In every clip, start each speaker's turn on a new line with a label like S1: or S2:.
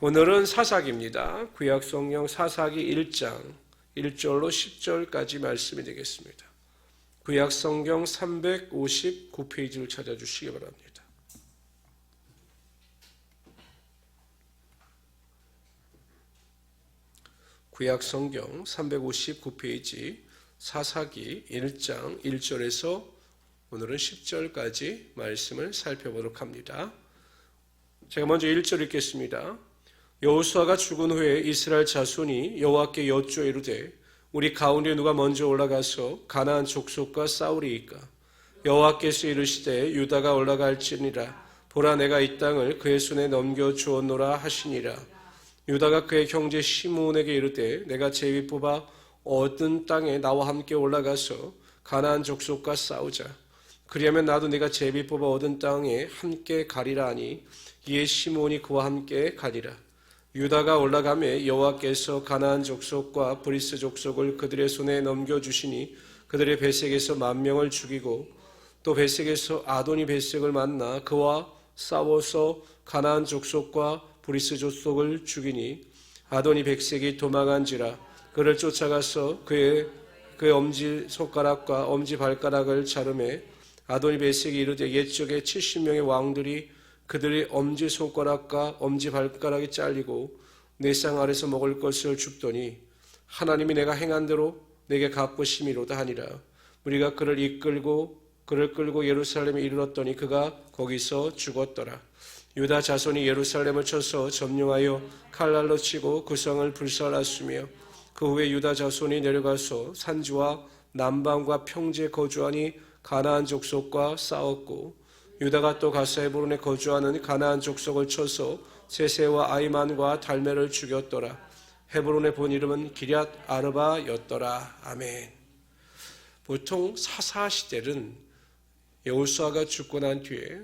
S1: 오늘은 사사기입니다. 구약성경 사사기 1장 1절로 10절까지 말씀이 되겠습니다. 구약성경 359페이지를 찾아주시기 바랍니다. 구약성경 359페이지 사사기 1장 1절에서 오늘은 10절까지 말씀을 살펴보도록 합니다. 제가 먼저 1절 읽겠습니다. 여호수아가 죽은 후에 이스라엘 자손이 여호와께 여쭈어 이르되 우리 가운데 누가 먼저 올라가서 가나안 족속과 싸우리이까? 여호와께서 이르시되 유다가 올라갈지니라. 보라, 내가 이 땅을 그의 손에 넘겨 주었노라 하시니라. 유다가 그의 형제 시므온에게 이르되 내가 제비 뽑아 얻은 땅에 나와 함께 올라가서 가나안 족속과 싸우자. 그리하면 나도 네가 제비 뽑아 얻은 땅에 함께 가리라 하니 이에 시므온이 그와 함께 가리라. 유다가 올라가매 여호와께서 가나안 족속과 브리스 족속을 그들의 손에 넘겨주시니 그들의 베색에서 10,000명을 죽이고 또 베색에서 아도니 베색을 만나 그와 싸워서 가나안 족속과 브리스 족속을 죽이니 아도니 백색이 도망한지라. 그를 쫓아가서 그의 엄지 손가락과 엄지 발가락을 자르매 아도니 베색이 이르되 옛적에 70명의 왕들이 그들의 엄지손가락과 엄지발가락이 잘리고 내 쌍 아래서 먹을 것을 줍더니 하나님이 내가 행한 대로 내게 갚으심이로다 하니라. 우리가 그를 끌고 예루살렘에 이르렀더니 그가 거기서 죽었더라. 유다 자손이 예루살렘을 쳐서 점령하여 칼날로 치고 그 성을 불살랐으며 그 후에 유다 자손이 내려가서 산지와 남방과 평지에 거주하니 가나안 족속과 싸웠고 유다가 또 가서 헤브론에 거주하는 가나안 족속을 쳐서 세세와 아이만과 달메를 죽였더라. 헤브론의 본 이름은 기럇 아르바였더라. 아멘. 보통 사사 시대는 여호수아가 죽고 난 뒤에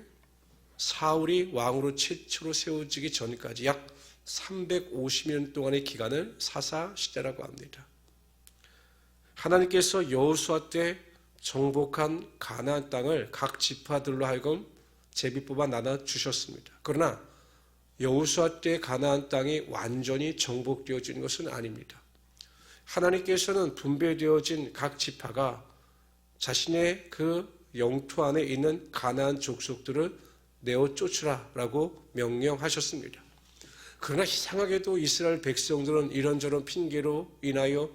S1: 사울이 왕으로 최초로 세워지기 전까지 약 350년 동안의 기간을 사사 시대라고 합니다. 하나님께서 여호수아 때 정복한 가나안 땅을 각 지파들로 하여금 제비 뽑아 나눠 주셨습니다. 그러나 여호수아 때 가나안 땅이 완전히 정복되어진 것은 아닙니다. 하나님께서는 분배되어진 각 지파가 자신의 그 영토 안에 있는 가나안 족속들을 내어 쫓으라라고 명령하셨습니다. 그러나 이상하게도 이스라엘 백성들은 이런저런 핑계로 인하여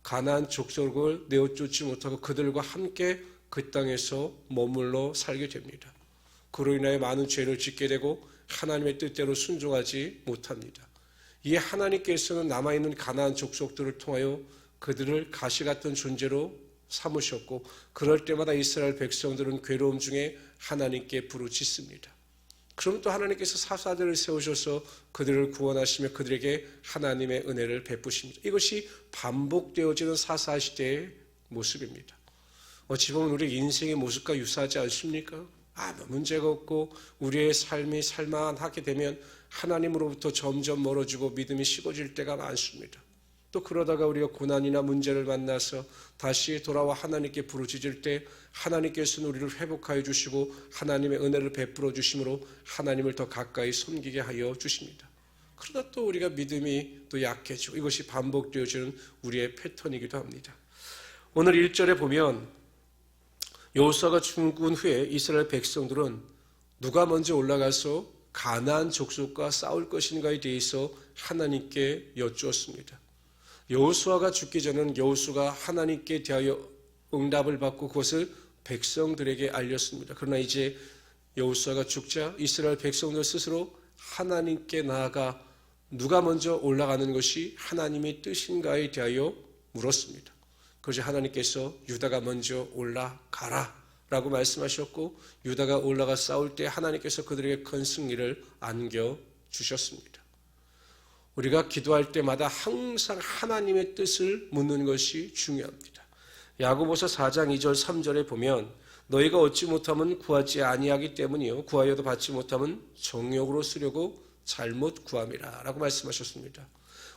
S1: 가나안 족속을 내어 쫓지 못하고 그들과 함께 그 땅에서 머물러 살게 됩니다. 그로 인하여 많은 죄를 짓게 되고 하나님의 뜻대로 순종하지 못합니다. 이에 하나님께서는 남아있는 가나안 족속들을 통하여 그들을 가시 같은 존재로 삼으셨고 그럴 때마다 이스라엘 백성들은 괴로움 중에 하나님께 부르짖습니다. 그럼 또 하나님께서 사사들을 세우셔서 그들을 구원하시며 그들에게 하나님의 은혜를 베푸십니다. 이것이 반복되어지는 사사시대의 모습입니다. 어찌 보면 우리 인생의 모습과 유사하지 않습니까? 아무 문제가 없고 우리의 삶이 살만하게 되면 하나님으로부터 점점 멀어지고 믿음이 식어질 때가 많습니다. 또 그러다가 우리가 고난이나 문제를 만나서 다시 돌아와 하나님께 부르짖을 때 하나님께서는 우리를 회복하여 주시고 하나님의 은혜를 베풀어 주심으로 하나님을 더 가까이 섬기게 하여 주십니다. 그러다 또 우리가 믿음이 또 약해지고 이것이 반복되어지는 우리의 패턴이기도 합니다. 오늘 1절에 보면 여호수아가 죽은 후에 이스라엘 백성들은 누가 먼저 올라가서 가나안 족속과 싸울 것인가에 대해서 하나님께 여쭈었습니다. 여호수아가 죽기 전에는 여호수아가 하나님께 대하여 응답을 받고 그것을 백성들에게 알렸습니다. 그러나 이제 여호수아가 죽자 이스라엘 백성들 스스로 하나님께 나아가 누가 먼저 올라가는 것이 하나님의 뜻인가에 대하여 물었습니다. 그래서 하나님께서 유다가 먼저 올라가라 라고 말씀하셨고 유다가 올라가 싸울 때 하나님께서 그들에게 큰 승리를 안겨주셨습니다. 우리가 기도할 때마다 항상 하나님의 뜻을 묻는 것이 중요합니다. 야고보서 4장 2절 3절에 보면 너희가 얻지 못하면 구하지 아니하기 때문이요 구하여도 받지 못하면 정욕으로 쓰려고 잘못 구함이라 라고 말씀하셨습니다.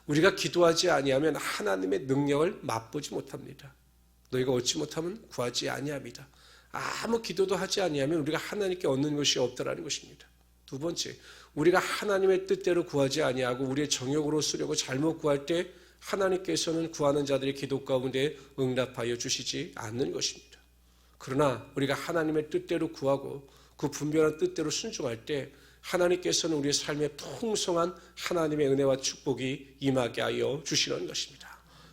S1: 우리가 기도하지 아니하면 하나님의 능력을 맛보지 못합니다. 너희가 얻지 못하면 구하지 아니합니다. 아무 기도도 하지 아니하면 우리가 하나님께 얻는 것이 없다라는 것입니다. 두 번째, 우리가 하나님의 뜻대로 구하지 아니하고 우리의 정욕으로 쓰려고 잘못 구할 때 하나님께서는 구하는 자들의 기도 가운데 응답하여 주시지 않는 것입니다. 그러나 우리가 하나님의 뜻대로 구하고 그 분별한 뜻대로 순종할 때 하나님께서는 우리의 삶에 풍성한 하나님의 은혜와 축복이 임하게 하여 주시는 것입니다.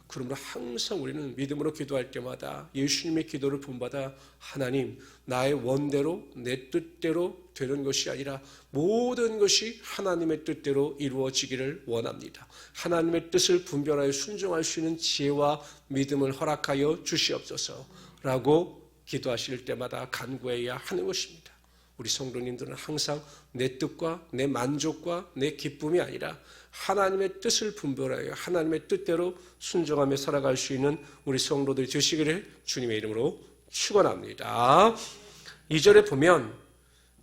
S1: 그러므로 항상 우리는 믿음으로 기도할 때마다 예수님의 기도를 본받아 하나님, 나의 원대로 내 뜻대로 되는 것이 아니라 모든 것이 하나님의 뜻대로 이루어지기를 원합니다. 하나님의 뜻을 분별하여 순종할 수 있는 지혜와 믿음을 허락하여 주시옵소서라고 기도하실 때마다 간구해야 하는 것입니다. 우리 성도님들은 항상 내 뜻과 내 만족과 내 기쁨이 아니라 하나님의 뜻을 분별하여 하나님의 뜻대로 순종하며 살아갈 수 있는 우리 성도들이 되시기를 주님의 이름으로 축원합니다. 2절에 보면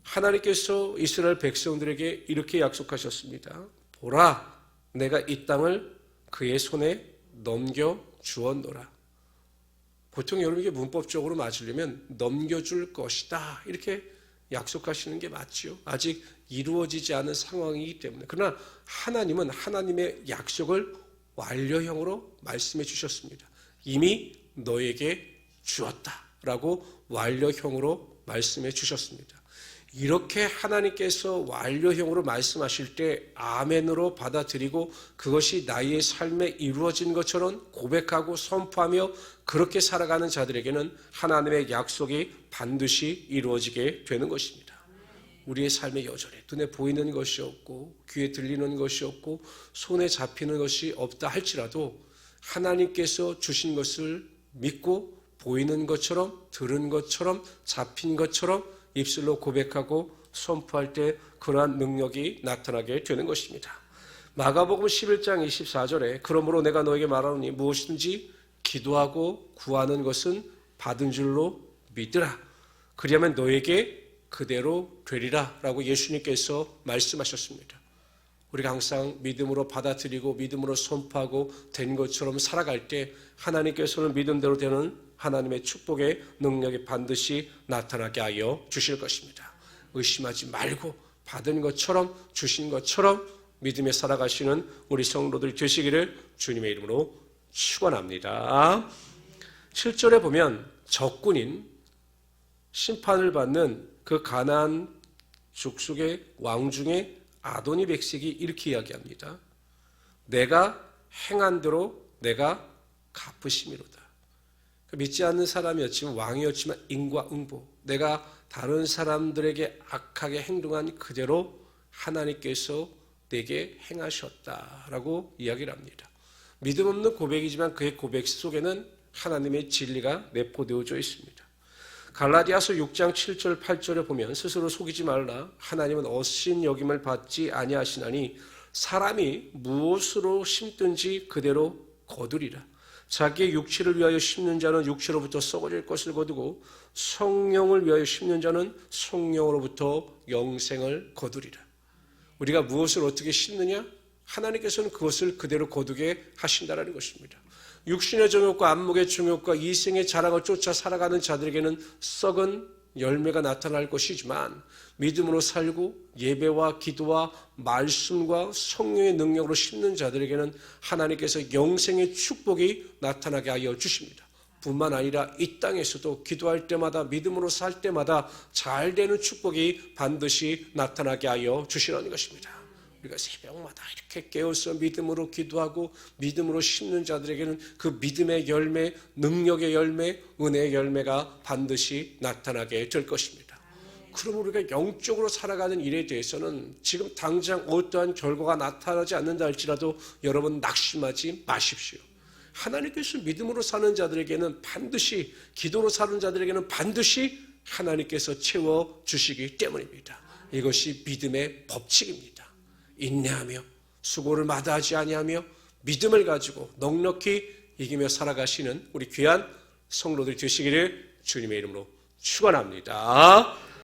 S1: 하나님께서 이스라엘 백성들에게 이렇게 약속하셨습니다. 보라, 내가 이 땅을 그의 손에 넘겨 주었노라. 보통 여러분에게 문법적으로 맞으려면 넘겨줄 것이다 이렇게 약속하시는 게 맞지요. 아직 이루어지지 않은 상황이기 때문에. 그러나 하나님은 하나님의 약속을 완료형으로 말씀해 주셨습니다. 이미 너에게 주었다라고 완료형으로 말씀해 주셨습니다. 이렇게 하나님께서 완료형으로 말씀하실 때 아멘으로 받아들이고 그것이 나의 삶에 이루어진 것처럼 고백하고 선포하며 그렇게 살아가는 자들에게는 하나님의 약속이 반드시 이루어지게 되는 것입니다. 우리의 삶의 여전에 눈에 보이는 것이 없고 귀에 들리는 것이 없고 손에 잡히는 것이 없다 할지라도 하나님께서 주신 것을 믿고 보이는 것처럼 들은 것처럼 잡힌 것처럼 입술로 고백하고 선포할 때 그러한 능력이 나타나게 되는 것입니다. 마가복음 11장 24절에 그러므로 내가 너에게 말하노니 무엇이든지 기도하고 구하는 것은 받은 줄로 믿으라. 그리하면 너에게 그대로 되리라 라고 예수님께서 말씀하셨습니다. 우리가 항상 믿음으로 받아들이고 믿음으로 선포하고 된 것처럼 살아갈 때 하나님께서는 믿음대로 되는 하나님의 축복의 능력이 반드시 나타나게 하여 주실 것입니다. 의심하지 말고 받은 것처럼 주신 것처럼 믿음에 살아가시는 우리 성도들이 되시기를 주님의 이름으로 축원합니다. 7절에 보면 적군인 심판을 받는 그 가나안 족속의 왕 중에 아도니 백색이 이렇게 이야기합니다. 내가 행한 대로 내가 갚으심이로다. 믿지 않는 사람이었지만 왕이었지만 인과응보, 내가 다른 사람들에게 악하게 행동한 그대로 하나님께서 내게 행하셨다라고 이야기를 합니다. 믿음 없는 고백이지만 그의 고백 속에는 하나님의 진리가 내포되어져 있습니다. 갈라디아서 6장 7절 8절에 보면 스스로 속이지 말라. 하나님은 어신 여김을 받지 아니하시나니 사람이 무엇으로 심든지 그대로 거두리라. 자기의 육체를 위하여 심는 자는 육체로부터 썩어질 것을 거두고 성령을 위하여 심는 자는 성령으로부터 영생을 거두리라. 우리가 무엇을 어떻게 심느냐? 하나님께서는 그것을 그대로 거두게 하신다는 것입니다. 육신의 정욕과 안목의 정욕과 이생의 자랑을 쫓아 살아가는 자들에게는 썩은 열매가 나타날 것이지만 믿음으로 살고 예배와 기도와 말씀과 성령의 능력으로 심는 자들에게는 하나님께서 영생의 축복이 나타나게 하여 주십니다. 뿐만 아니라 이 땅에서도 기도할 때마다 믿음으로 살 때마다 잘 되는 축복이 반드시 나타나게 하여 주시라는 것입니다. 우리가 새벽마다 이렇게 깨어서 믿음으로 기도하고 믿음으로 심는 자들에게는 그 믿음의 열매, 능력의 열매, 은혜의 열매가 반드시 나타나게 될 것입니다. 그럼 우리가 영적으로 살아가는 일에 대해서는 지금 당장 어떠한 결과가 나타나지 않는다 할지라도 여러분 낙심하지 마십시오. 하나님께서 믿음으로 사는 자들에게는 반드시, 기도로 사는 자들에게는 반드시 하나님께서 채워주시기 때문입니다. 이것이 믿음의 법칙입니다. 인내하며 수고를 마다하지 아니하며 믿음을 가지고 넉넉히 이기며 살아가시는 우리 귀한 성도들이 되시기를 주님의 이름으로 축원합니다.